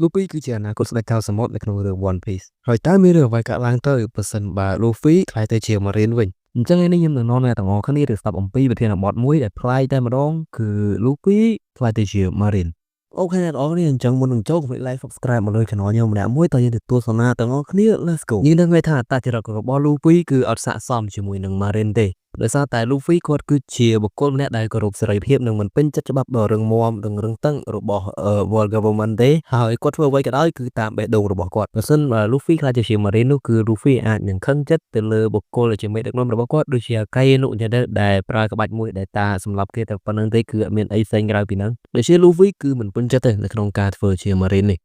Luffy គឺជាអនាគតស្ដេចកោសមុទ្រនៅក្នុងរឿង One Piece ហើយតើមានរឿងអ្វីកើតឡើងទៅប្រសិនបើ Luffy ក្លាយទៅជា Marine វិញអញ្ចឹងថ្ងៃនេះខ្ញុំនឹងនាំអ្នកទាំងអស់គ្នាទៅស្ដាប់អំពីប្រធានបទមួយដែលប្លែកតែម្ដងគឺ Luffy ក្លាយទៅជា Marine អូខេអ្នកទាំងអស់គ្នាអញ្ចឹងមុននឹងចូលកុំភ្លេច like subscribe មកលើ channel ខ្ញុំម្នាក់មួយតើយើងទៅទស្សនាទាំងអស់គ្នា Let's go យើងនឹងឃើញថាអត្តចរិតរបស់ Luffy គឺអត់ស័ក្តិសមជាមួយនឹង Marine ទេដោយសារតែ Luffy គាត់គឺជាបុគ្គលម្នាក់ដែលគោរពសេរីភាពនិងមិនពេញចិត្តច្បាប់ដ៏រឹងមាំនិងរឹងតឹងរបស់ World Government ទេហើយគាត់ធ្វើអ្វីក៏ដោយគឺតាមបេះដូងរបស់គាត់បើសិនបើ Luffy ខ្លាចជា Marine នោះគឺ Luffy អាចនឹងខឹងចិត្តទៅលើបុគ្គលដែលជាមេដឹកនាំរបស់គាត់ដូចជា Akainu អញ្ចឹងទៅដែលប្រើក្បាច់មួយដែលតាសម្រាប់គេតែប៉ុណ្្នឹងទេគឺអត់មានអីផ្សេងក្រៅពីហ្នឹងដូចជា Luffy គឺមិនពេញចិត្តទេនៅក្នុងការធ្វើជា Marine នេះ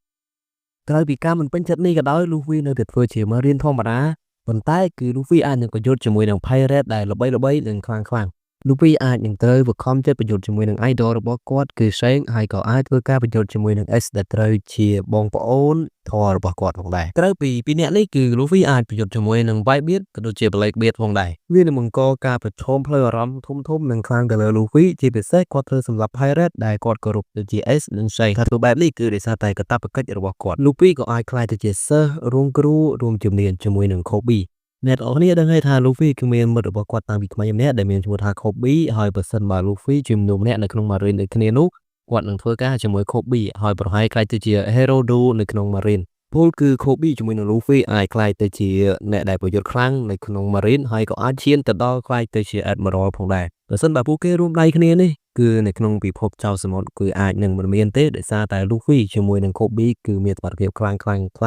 ក្រៅពីការមិនពេញចិត្តនេះក៏ដោយ Luffy នៅតែធ្វើជា Marine ធម្មតាប៉ុន្តែគឺ Luffy អាចនឹងប្រយុទ្ធជាមួយនឹង Pirate ដែលល្បីៗនិងខ្លាំងៗ Luffy អាចនឹងត្រូវបង្ខំចិត្តប្រយុទ្ធជាមួយនឹង idol របស់គាត់គឺ Shanks ហើយក៏អាចធ្វើការប្រយុទ្ធជាមួយនឹង Ace ដែលត្រូវជាបងប្អូនធម៌របស់គាត់ផងដែរក្រៅពីពីរនាក់នេះគឺ Luffy អាចប្រយុទ្ធជាមួយនឹង Whitebeard ក៏ដូចជា Blackbeard ផងដែរវានឹងបង្កការប្រឈមផ្លូវអារម្មណ៍ធំៗនិងខ្លាំងទៅលើ Luffy ជាពិសេសគាត់ត្រូវសម្លាប់ Pirate ដែលគាត់គោរពដូចជា Ace និង Shanks ថាធ្វើបែបនេះគឺដោយសារតែកាតព្វកិច្ចរបស់គាត់ Luffy ក៏អាចក្លាយទៅជាសិស្សរួមគ្រូរួមជំនាញជាមួយនឹង Kobeអ្នកនរគ្នាដឹងហើយថា Luffy គឺមានមិត្តរបស់គាត់តាំងពីក្មេងម្នាក់ដែលមានឈ្មោះថា Kobe ហើយបើសិនបើ Luffy ជាមនុស្សម្នាក់នៅក្នុង Marine ដូចគ្នានោះគាត់នឹងធ្វើការជាមួយ Kobe ហើយប្រហែលក្លាយទៅជា Hero Do នៅក្នុង Marine ពលគឺ Kobe ជាមួយនឹង Luffy អាចក្លាយទៅជាអ្នកដែលប្រយុទ្ធខ្លាំងនៅក្នុង Marine ហើយក៏អាចឈានទៅដល់ក្លាយទៅជា Admiral ផងដែរបើសិនបើពួកគេរួមដៃគ្នានេះគឺនៅក្នុងពិភពចោលសមុទ្រគឺអាចនឹងមិនមានទេដោយសារតែ Luffy ជាមួយនឹង Kobe គឺមានសមត្ថភាពខ្លាំ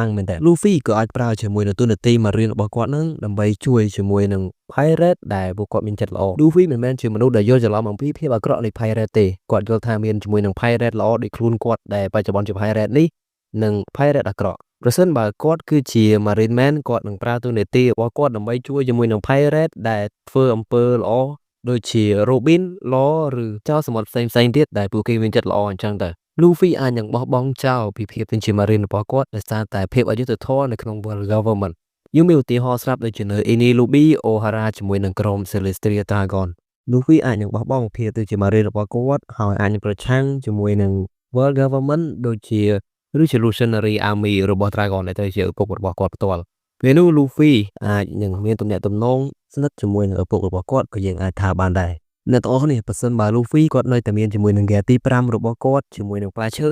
ងមែនតើ Luffy ក៏អាចប្រើជាមួយនឹងទូនាទី Marine របស់គាត់នឹងដើម្បីជួយជាមួយនឹង Pirate ដែលពួកគាត់មានចិត្តល្អ Luffy មិនមែនជាមនុស្សដែលយល់ច្រឡំអំពីភាពអាក្រក់នៃ Pirate ទេគាត់យល់ថាមានជាមួយនឹង Pirate ល្អដូចខ្លួនគាត់ដែលបច្ចុប្បន្នជា Pirate នេះនិង Pirate អាក្រក់ប្រសិនបើគាត់គឺជា Marine Man គាត់នឹងប្រើទូនាទីរបស់គាត់ដើម្បីជួយជាមួយនឹង Pirate ដែលធ្វើអំពើល្អដូចជា Robin Law ឬចោលសមុទ្រផ្សេងទៀតដែលពួកគេមានចិត្តល្អអញ្ចឹងទៅ Luffy អាចនឹងបោះបង់ចោលពីភាពជា Marine របស់គាត់ដោយសារតែភាពអយុត្តិធម៌នៅក្នុង World Government យើងមានឧទាហរណ៍ស្រាប់ដូចជានៅ Eni Lobby Ohara ជាមួយនឹងក្រុម Celestial Dragon Luffy អាចនឹងបោះបង់ភាពទៅជា Marine របស់គាត់ហើយអាចនឹងប្រឆាំងជាមួយនឹង World Government ដូចជា Revolutionary Army របស់ Dragon ដែលទៅជាឪពុករបស់គាត់ផ្ទាល់ពេលនោះ Luffy អាចនឹងមានទំនាក់ទំនងស្និទ្ធជាមួយនឹងឪពុករបស់គាត់ក៏យើងអាចថាបានដែរអ្នកទាំងអស់គ្នាប្រសិនបើ Luffy គាត់នៅតែមានជាមួយនឹង Gear ទី5របស់គាត់ជាមួយនឹងផ្លែឈើ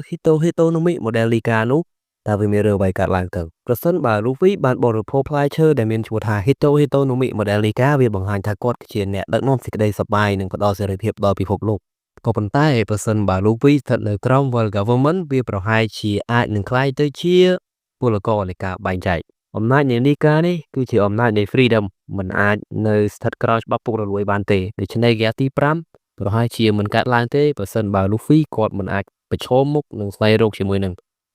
Hitonomi Model Nika នោះតើវាមានរឿងអ្វីកើតឡើងទៅប្រសិនបើ Luffy បានបរិភោគផ្លែឈើដែលមានឈ្មោះថា Hitonomi Model Nika វាបង្ហាញថាគាត់ជាអ្នកដឹកនាំសេចក្តីសប្បាយនិងផ្ដល់សេរីភាពដល់ពិភពលោកក៏ប៉ុន្តែប្រសិនបើ Luffy ស្ថិតនៅក្រោម World Government វាប្រហែលជាអាចនឹងក្លាយទៅជាពលករនៃការបែងចែកអំណាចនៃ Nika នេះគឺជាអំណាចនៃ Freedom មិនអាចនៅស្ថិតក្រោមច្បាប់ពុករលួយបានទេដូច្នេះ Gear ទី5ប្រហែលជាមិនកើតឡើងទេប្រសិនបើ Luffy គាត់មិនអាចប្រឈមមុខនឹងស្វែងរកជាមួយនឹង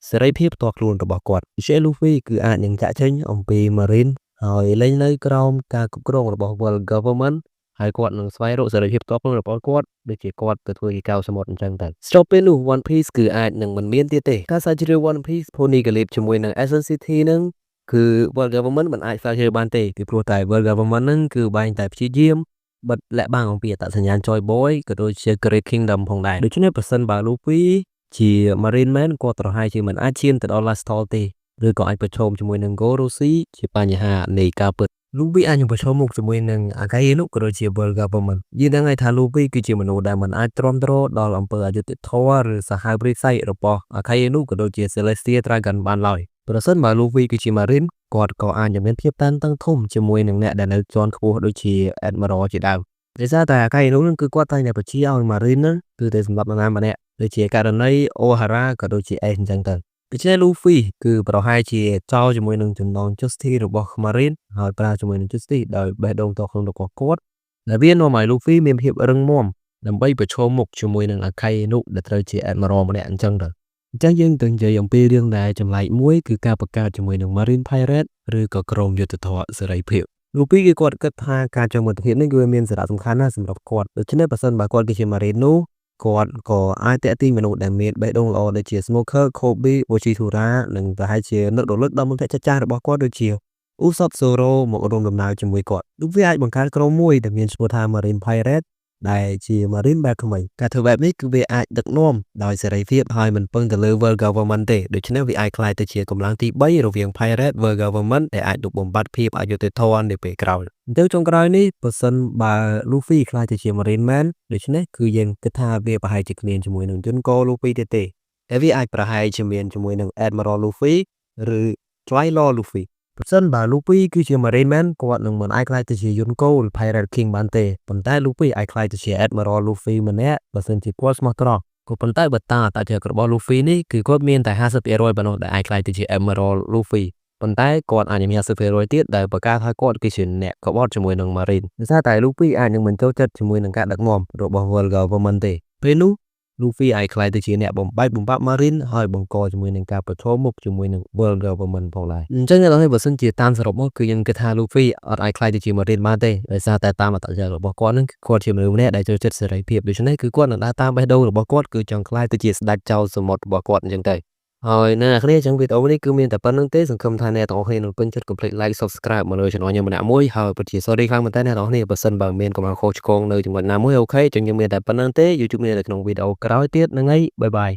សេរីភាពផ្ទាល់ខ្លួនរបស់គាត់ដូច្នេះ Luffy គឺអាចនឹងចាក់ចេញអំពី Marine ហើយលែងនៅក្រោមការគ្រប់គ្រងរបស់ World Government ហើយគាត់នឹងស្វែងរកសេរីភាពផ្ទាល់ខ្លួនរបស់គាត់ដូចជាគាត់ទៅធ្វើជាកៅសមុទ្រអញ្ចឹងទៅស្របពេលនោះ One Piece គឺអាចនឹងមិនមានទៀតទេការសាច់ជ្រាវ One Piece Poneglyph ជាមួយនឹង Essence City នឹងគឺ World Government មិនអាចស្រាវជ្រាវបានទេពីព្រោះតែ World Government នឹងគឺបែងតែព្យាយាមបិទលាក់បាំងអំពីអត្តសញ្ញាណ Joy Boy ក៏ដូចជា Great Kingdom ផងដែរដូច្នេះប្រសិនបើ Luffy ជា Marine Man គាត់ប្រហែលជាមិនអាចឈានទៅដល់ Last Stall ទេឬក៏អាចប្រឈមជាមួយនឹង Goroshi ជាបញ្ហានៃការពិត Luffy អាចនឹងប្រឈមមុខជាមួយនឹង Akainu ក៏ដូចជា World Government យើងដឹងហើយថា Luffy គឺជាមនុស្សដែលមិនអាចទ្រាំទ្រដល់អំពើអយុត្តិធម៌ឬសាហាវព្រាយផ្សៃរបស់ Akainu ក៏ដូចជា Celestial Dragon បានឡើយប្រសិនបើ Luffy គឺជា Marine គាត់ក៏អាចនឹងមានភាពតានតឹងធំជាមួយនឹងអ្នកដែលនៅជាន់ខ្ពស់ដូចជា Admiral ជាដើមដោយសារតែ Akainu នឹងគឺគាត់តែងតែបញ្ជាឲ្យ Marine នឹងគឺតែសម្រាប់នរណាម្នាក់ដូចជាករណី Ohara ក៏ដូចជា Ace អញ្ចឹងទៅដូច្នេះ Luffy គឺប្រហែលជាចោលជាមួយនឹងចំណង Justice របស់ Marine ហើយប្រើជាមួយនឹង Justice ដោយបេះដូងតខ្លួនរបស់គាត់ដែលវានាំឲ្យ Luffy មានភាពរឹងមាំដើម្បីប្រឈមមុខជាមួយនឹង Akainu ដែលត្រូវជា Admiral ម្នាក់អញ្ចឹងទៅអញ្ចឹងយើងទៅនិយាយអំពីរឿងដែលចម្លែកមួយគឺការបង្កើតជាមួយនឹង Marine Pirate ឬក៏ក្រុមយុទ្ធធម៌សេរីភាព Luffy គឺគាត់គិតថាការចងមិត្តភាពនេះគឺមានសារៈសំខាន់ណាស់សម្រាប់គាត់ដូច្នេះបើសិនបើគាត់គឺជា Marine នោះគាត់ក៏អាចតាក់ទាញមនុស្សដែលមានបេះដូងល្អដូចជា Smoker, Kobe, Orochimaru និងប្រហែលជានឹករលឹកដល់មិត្តភក្តិចាស់ៗរបស់គាត់ដូចជា Usopp, Zoro មករួមដំណើរជាមួយគាត់ Luffy អាចបង្កើតក្រុមមួយដែលមានឈ្មោះថា Marine Pirate ដែលជា Marine បែបថ្មីការធ្វើបែបនេះគឺវាអាចដឹកនាំដោយសេរីភាពហើយមិនពឹងទៅលើ World Government ទេដូច្នេះវាអាចក្លាយទៅជាកម្លាំងទី3រវាង Pirate World Government ដែលអាចលុបបំបាត់ភាពអយុត្តិធម៌នាពេលក្រោយអញ្ចឹងចុងក្រោយនេះបើសិនបើ Luffy ក្លាយទៅជា Marine Man ដូច្នេះគឺយើងគិតថាវាប្រហែលជាគ្មានជាមួយនឹងយន្តក Luffy ទៀតទេតែវាអាចប្រហែលជាមានជាមួយនឹង Admiral Luffy ឬ Trilor Luffy ប្រសិនបើ Luffy គឺជា Marine Man គាត់នឹងមិនអាចក្លាយទៅជាយន្តកឬ Pirate King បានទេប៉ុន្តែ Luffy អាចក្លាយទៅជា Admiral Luffy ម្នាក់បើសិនជាគាត់ស្មោះត្រង់ក៏ប៉ុន្តែបើតាមអត្តចរិតរបស់ Luffy នេះគឺគាត់មានតែ 50% ប៉ុណ្ណោះដែលអាចក្លាយទៅជា Admiral Luffy ប៉ុន្តែគាត់អាចមាន 50% ទៀតដែលបង្កើតឲ្យគាត់គឺជាអ្នកក្បត់ជាមួយនឹង Marine ដោយសារតែ Luffy អាចនឹងមិនចូលចិត្តជាមួយនឹងការដឹកនាំរបស់ World Government ទេពេលនោះLuffy អាចក្លាយទៅជាអ្នកបំបែកបំបាក់ Marine ហើយបង្កជាមួយនឹងការប្រឈមមុខជាមួយនឹង World Government ផងដែរអញ្ចឹងអ្នកនរនេះបើសិនជាតាមសរុបមកគឺយើងគិតថា Luffy អត់អាចក្លាយទៅជា Marine បានទេដោយសារតែតាមអត្តចរិតរបស់គាត់នឹងគាត់ជាមនុស្សម្នាក់ដែលចូលចិត្តសេរីភាពដូច្នេះគឺគាត់នឹងដើរតាមបេះដូងរបស់គាត់គឺចង់ក្លាយទៅជាស្ដេចចៅសមុទ្ររបស់គាត់អញ្ចឹងទៅហើយអ្នកនរគ្នាអញ្ចឹងវីដេអូនេះគឺមានតែប៉ុណ្្នឹងទេសង្ឃឹមថាអ្នកទាំងអស់គ្នានឹងពេញចិត្តកុំភ្លេច like subscribe មកលើ channel ខ្ញុំម្នាក់មួយហើយពិតជា sorry ខ្លាំងមែនតើអ្នកទាំងអស់គ្នាបើសិនបើមានកំណងខុសឆ្គងនៅចំណុចណាមួយអូខេអញ្ចឹងយើងមានតែប៉ុណ្្នឹងទេ YouTube មាននៅក្នុងវីដេអូក្រោយទៀតហ្នឹងហើយបាយបាយ